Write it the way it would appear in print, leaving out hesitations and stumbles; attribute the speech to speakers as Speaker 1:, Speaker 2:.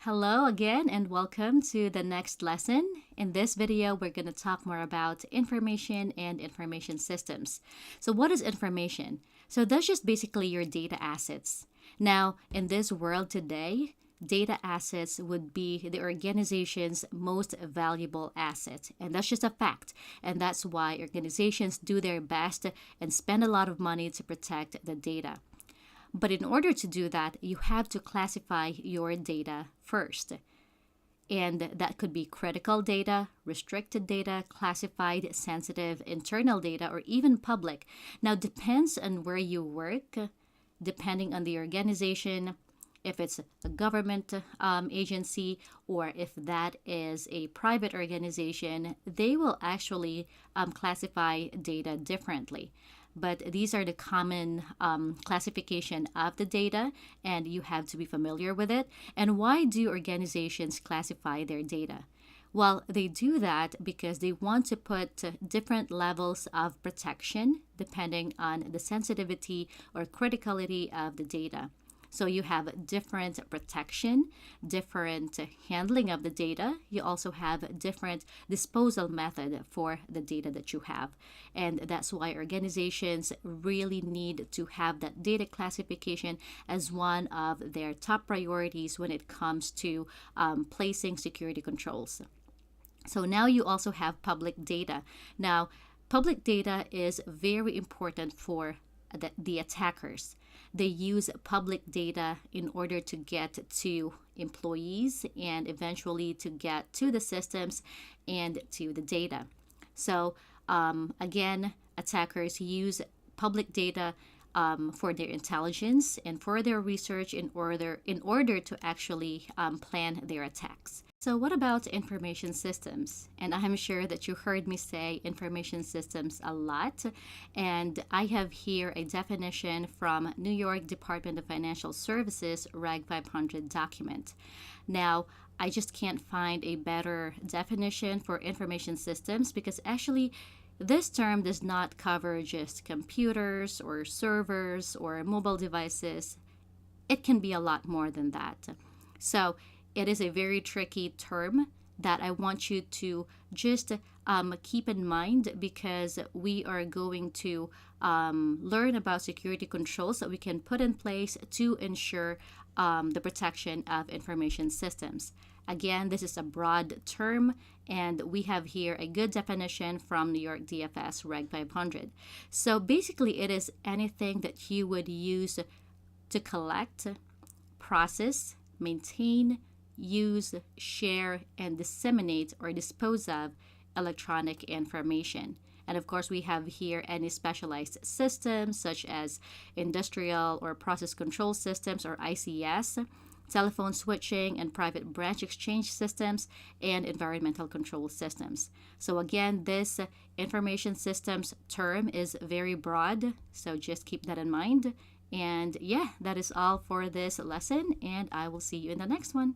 Speaker 1: Hello again and welcome to the next lesson. In this video, we're going to talk more about information and information systems. So what is information? So that's just basically your data assets. Now, in this world today, data assets would be the organization's most valuable asset. And that's just a fact. And that's why organizations do their best and spend a lot of money to protect the data. But in order to do that, you have to classify your data first. And that could be critical data, restricted data, classified, sensitive, internal data, or even public. Now, depends on where you work, depending on the organization, if it's a government agency or if that is a private organization, they will actually classify data differently. But these are the common classification of the data, and you have to be familiar with it. And why do organizations classify their data? Well, they do that because they want to put different levels of protection depending on the sensitivity or criticality of the data. So you have different protection, different handling of the data. You also have different disposal method for the data that you have. And that's why organizations really need to have that data classification as one of their top priorities when it comes to placing security controls. So now you also have public data. Now, public data is very important for the attackers. They use public data in order to get to employees and eventually to get to the systems and to the data. So again, attackers use public data for their intelligence and for their research in order to actually plan their attacks. So what about information systems? And I'm sure that you heard me say information systems a lot. And I have here a definition from New York Department of Financial Services Reg 500 document. Now, I just can't find a better definition for information systems because actually this term does not cover just computers or servers or mobile devices. It can be a lot more than that. So it is a very tricky term that I want you to just keep in mind because we are going to learn about security controls that we can put in place to ensure the protection of information systems. Again, this is a broad term, and we have here a good definition from New York DFS Reg 500. So basically, it is anything that you would use to collect, process, maintain, use, share, and disseminate or dispose of electronic information. And of course, we have here any specialized systems such as industrial or process control systems or ICS, telephone switching and private branch exchange systems, and environmental control systems. So again, this information systems term is very broad, so just keep that in mind. And yeah, that is all for this lesson, and I will see you in the next one.